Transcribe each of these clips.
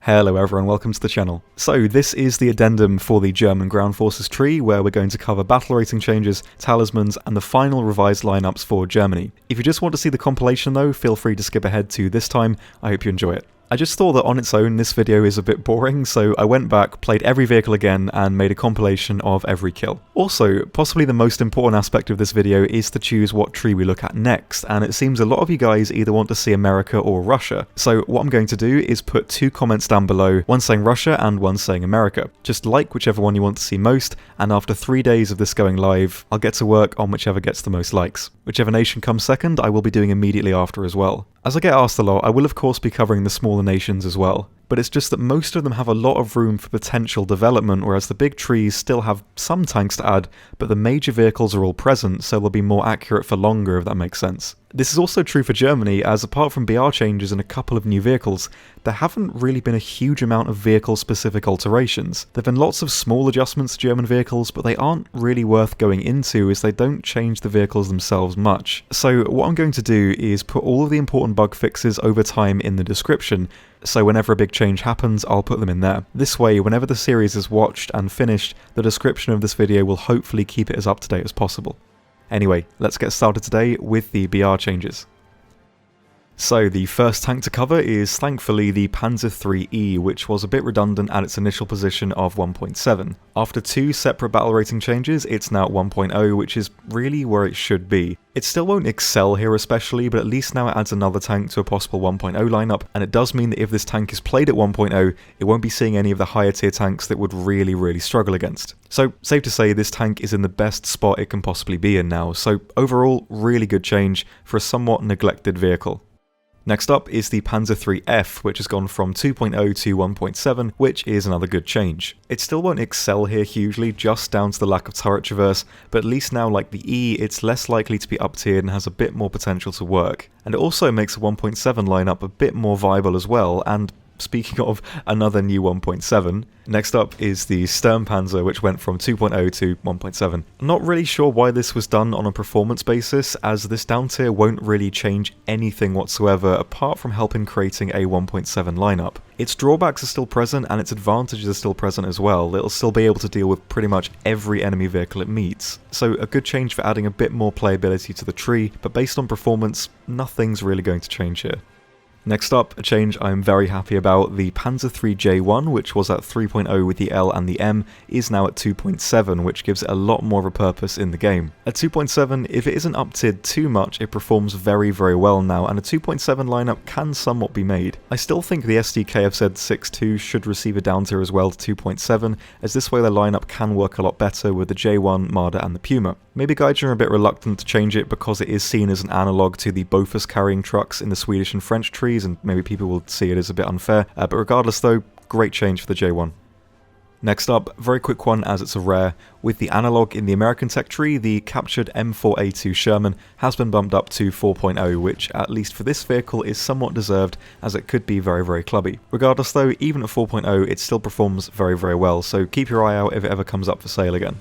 Hello everyone, welcome to the channel. So this is the addendum for the German ground forces tree, where we're going to cover battle rating changes, talismans, and the final revised lineups for Germany. If you just want to see the compilation though, feel free to skip ahead to this time. I hope you enjoy it. I just thought that on its own this video is a bit boring, so I went back, played every vehicle again, and made a compilation of every kill. Also, possibly the most important aspect of this video is to choose what tree we look at next, and it seems a lot of you guys either want to see America or Russia. So what I'm going to do is put two comments down below, one saying Russia and one saying America. Just like whichever one you want to see most, and after 3 days of this going live, I'll get to work on whichever gets the most likes. Whichever nation comes second, I will be doing immediately after as well. As I get asked a lot, I will of course be covering the smaller nations as well, but it's just that most of them have a lot of room for potential development, whereas the big trees still have some tanks to add, but the major vehicles are all present, so they'll be more accurate for longer, if that makes sense. This is also true for Germany, as apart from BR changes and a couple of new vehicles, there haven't really been a huge amount of vehicle-specific alterations. There have been lots of small adjustments to German vehicles, but they aren't really worth going into as they don't change the vehicles themselves much. So what I'm going to do is put all of the important bug fixes over time in the description, so whenever a big change happens, I'll put them in there. This way, whenever the series is watched and finished, the description of this video will hopefully keep it as up to date as possible. Anyway, let's get started today with the BR changes. So the first tank to cover is thankfully the Pz.IV, which was a bit redundant at its initial position of 1.7. After two separate battle rating changes, it's now at 1.0, which is really where it should be. It still won't excel here especially, but at least now it adds another tank to a possible 1.0 lineup, and it does mean that if this tank is played at 1.0, it won't be seeing any of the higher tier tanks that would really struggle against. So safe to say this tank is in the best spot it can possibly be in now, so overall really good change for a somewhat neglected vehicle. Next up is the Pz.IV, which has gone from 2.0 to 1.7, which is another good change. It still won't excel here hugely, just down to the lack of turret traverse, but at least now, like the E, it's less likely to be up-tiered and has a bit more potential to work. And it also makes a 1.7 lineup a bit more viable as well, and speaking of another new 1.7, next up is the Sturmpanzer, which went from 2.0 to 1.7. I'm not really sure why this was done on a performance basis, as this down tier won't really change anything whatsoever apart from helping creating a 1.7 lineup. Its drawbacks are still present and its advantages are still present as well. It'll still be able to deal with pretty much every enemy vehicle it meets. So a good change for adding a bit more playability to the tree, but based on performance, nothing's really going to change here. Next up, a change I'm very happy about, the Pz.III-J1, which was at 3.0 with the L and the M, is now at 2.7, which gives it a lot more of a purpose in the game. At 2.7, if it isn't up-tiered too much, it performs very well now, and a 2.7 lineup can somewhat be made. I still think the SDK have said 6.2 should receive a down tier as well to 2.7, as this way their lineup can work a lot better with the J1, Marder and the Puma. Maybe Gaijin are a bit reluctant to change it because it is seen as an analogue to the Bofors carrying trucks in the Swedish and French trees, and maybe people will see it as a bit unfair, but regardless though, great change for the J1. Next up, very quick one as it's a rare, with the analogue in the American tech tree, the captured M4A2 Sherman has been bumped up to 4.0, which at least for this vehicle is somewhat deserved as it could be very clubby. Regardless though, even at 4.0 it still performs very well, so keep your eye out if it ever comes up for sale again.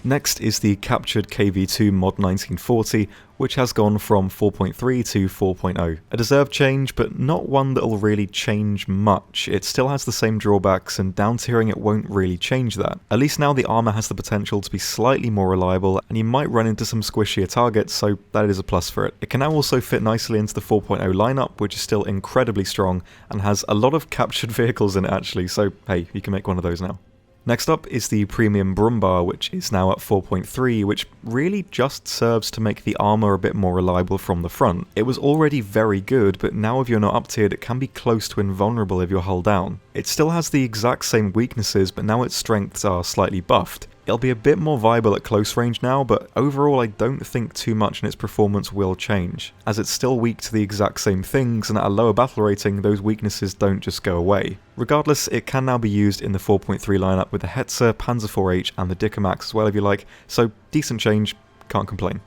Next is the captured KV2 Mod 1940, which has gone from 4.3 to 4.0. A deserved change, but not one that'll really change much. It still has the same drawbacks, and down-tiering it won't really change that. At least now the armor has the potential to be slightly more reliable, and you might run into some squishier targets, so that is a plus for it. It can now also fit nicely into the 4.0 lineup, which is still incredibly strong, and has a lot of captured vehicles in it actually, so hey, you can make one of those now. Next up is the Premium Brumbar, which is now at 4.3, which really just serves to make the armor a bit more reliable from the front. It was already very good, but now if you're not up-tiered, it can be close to invulnerable if you're hull down. It still has the exact same weaknesses, but now its strengths are slightly buffed. It'll be a bit more viable at close range now, but overall I don't think too much in its performance will change, as it's still weak to the exact same things, and at a lower battle rating those weaknesses don't just go away. Regardless, it can now be used in the 4.3 lineup with the Hetzer, Panzer IV-H and the Dickermax as well if you like, so decent change, can't complain.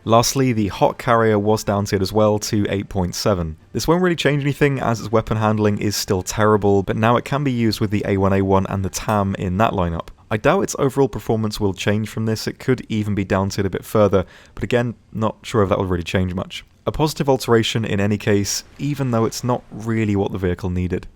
Lastly, the Hot Carrier was downtiered as well to 8.7. This won't really change anything as its weapon handling is still terrible, but now it can be used with the A1A1 and the TAM in that lineup. I doubt its overall performance will change from this, it could even be downtiered a bit further, but again, not sure if that will really change much. A positive alteration in any case, even though it's not really what the vehicle needed.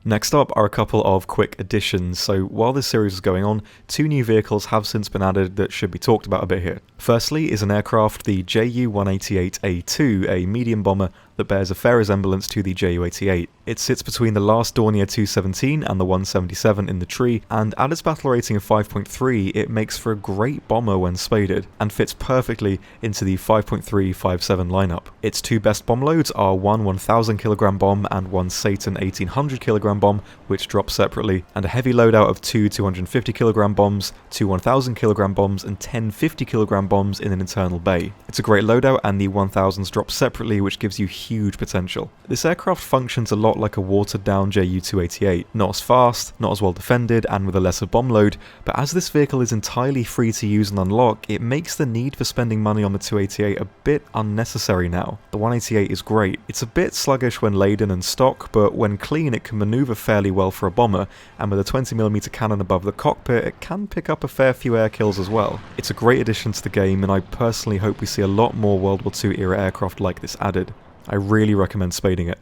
Next up are a couple of quick additions. So while this series is going on, 2 new vehicles have since been added that should be talked about a bit here. Firstly is an aircraft, the Ju-188A2, a medium bomber that bears a fair resemblance to the Ju-88. It sits between the last Dornier 217 and the 177 in the tree, and at its battle rating of 5.3 it makes for a great bomber when spaded, and fits perfectly into the 5.357 lineup. Its 2 best bomb loads are one 1000kg bomb and one Satan 1800kg bomb, which drop separately, and a heavy loadout of 2 250kg bombs, 2 1000kg bombs, and 10 50kg bombs in an internal bay. It's a great loadout, and the 1000s drop separately, which gives you huge potential. This aircraft functions a lot like a watered down Ju-288, not as fast, not as well defended, and with a lesser bomb load, but as this vehicle is entirely free to use and unlock, it makes the need for spending money on the 288 a bit unnecessary now. The 188 is great. It's a bit sluggish when laden and stock, but when clean it can maneuver fairly well for a bomber, and with a 20mm cannon above the cockpit it can pick up a fair few air kills as well. It's a great addition to the game, and I personally hope we see a lot more World War II era aircraft like this added. I really recommend spading it.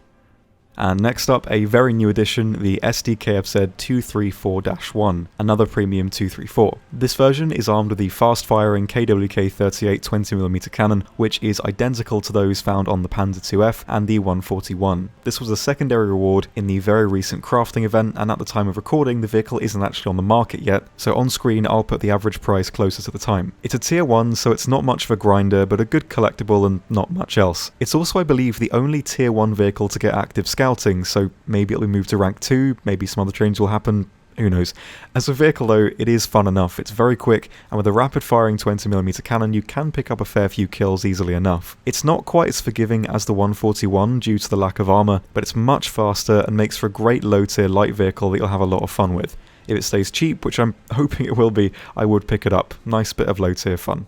And next up, a very new addition, the SDKFZ 234-1, another premium 234. This version is armed with the fast-firing KWK-38 20mm cannon, which is identical to those found on the Pz.IV and the 141. This was a secondary reward in the very recent crafting event, and at the time of recording the vehicle isn't actually on the market yet, so on screen I'll put the average price closer to the time. It's a tier 1, so it's not much of a grinder, but a good collectible and not much else. It's also, I believe, the only tier 1 vehicle to get active scouting, so maybe it'll be moved to rank 2, maybe some other changes will happen, who knows. As a vehicle though, it is fun enough, it's very quick, and with a rapid firing 20mm cannon you can pick up a fair few kills easily enough. It's not quite as forgiving as the 141 due to the lack of armour, but it's much faster and makes for a great low tier light vehicle that you'll have a lot of fun with. If it stays cheap, which I'm hoping it will be, I would pick it up. Nice bit of low tier fun.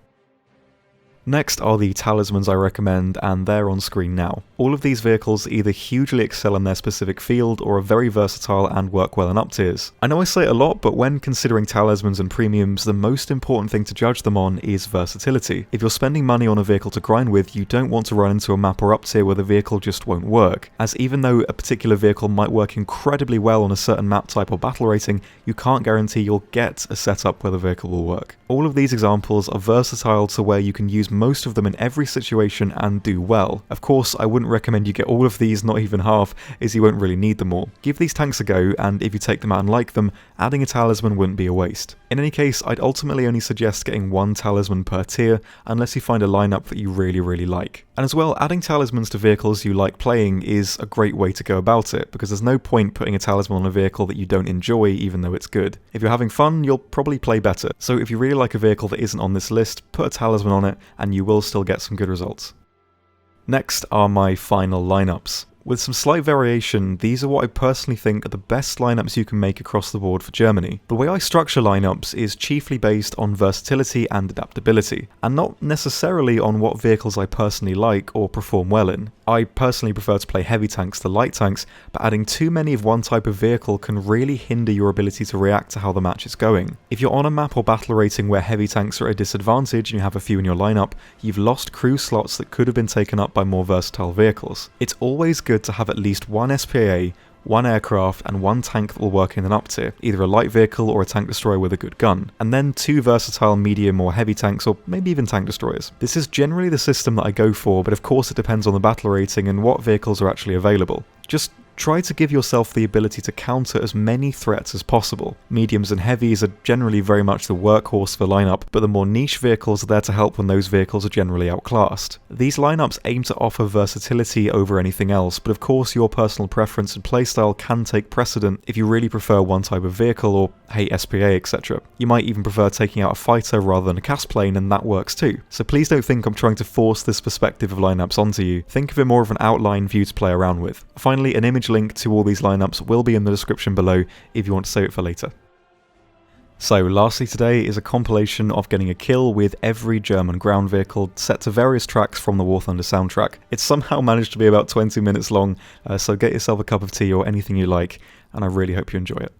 Next are the Talismans I recommend, and they're on screen now. All of these vehicles either hugely excel in their specific field or are very versatile and work well in up tiers. I know I say it a lot, but when considering Talismans and premiums, the most important thing to judge them on is versatility. If you're spending money on a vehicle to grind with, you don't want to run into a map or up tier where the vehicle just won't work, as even though a particular vehicle might work incredibly well on a certain map type or battle rating, you can't guarantee you'll get a setup where the vehicle will work. All of these examples are versatile to where you can use most of them in every situation and do well. Of course, I wouldn't recommend you get all of these, not even half, as you won't really need them all. Give these tanks a go, and if you take them out and like them, adding a Talisman wouldn't be a waste. In any case, I'd ultimately only suggest getting 1 Talisman per tier, unless you find a lineup that you really like. And as well, adding Talismans to vehicles you like playing is a great way to go about it, because there's no point putting a Talisman on a vehicle that you don't enjoy even though it's good. If you're having fun, you'll probably play better. So if you really like a vehicle that isn't on this list, put a Talisman on it and you will still get some good results. Next are my final lineups. With some slight variation, these are what I personally think are the best lineups you can make across the board for Germany. The way I structure lineups is chiefly based on versatility and adaptability, and not necessarily on what vehicles I personally like or perform well in. I personally prefer to play heavy tanks to light tanks, but adding too many of one type of vehicle can really hinder your ability to react to how the match is going. If you're on a map or battle rating where heavy tanks are at a disadvantage and you have a few in your lineup, you've lost crew slots that could have been taken up by more versatile vehicles. It's always good to have at least 1 SPA, 1 aircraft, and 1 tank that will work in an up tier, either a light vehicle or a tank destroyer with a good gun, and then 2 versatile medium or heavy tanks, or maybe even tank destroyers. This is generally the system that I go for, but of course it depends on the battle rating and what vehicles are actually available. Just try to give yourself the ability to counter as many threats as possible. Mediums and heavies are generally very much the workhorse for lineup, but the more niche vehicles are there to help when those vehicles are generally outclassed. These lineups aim to offer versatility over anything else, but of course your personal preference and playstyle can take precedent if you really prefer one type of vehicle or hate SPA, etc. You might even prefer taking out a fighter rather than a cast plane, and that works too. So please don't think I'm trying to force this perspective of lineups onto you. Think of it more of an outline view to play around with. Finally, an image link to all these lineups will be in the description below if you want to save it for later. So lastly today is a compilation of getting a kill with every German ground vehicle set to various tracks from the War Thunder soundtrack. It's somehow managed to be about 20 minutes long, so get yourself a cup of tea or anything you like, and I really hope you enjoy it.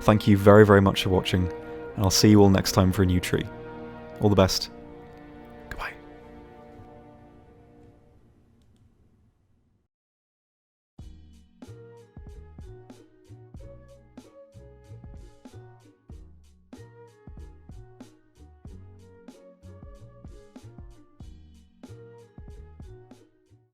Thank you very, very much for watching, and I'll see you all next time for a new tree. All the best.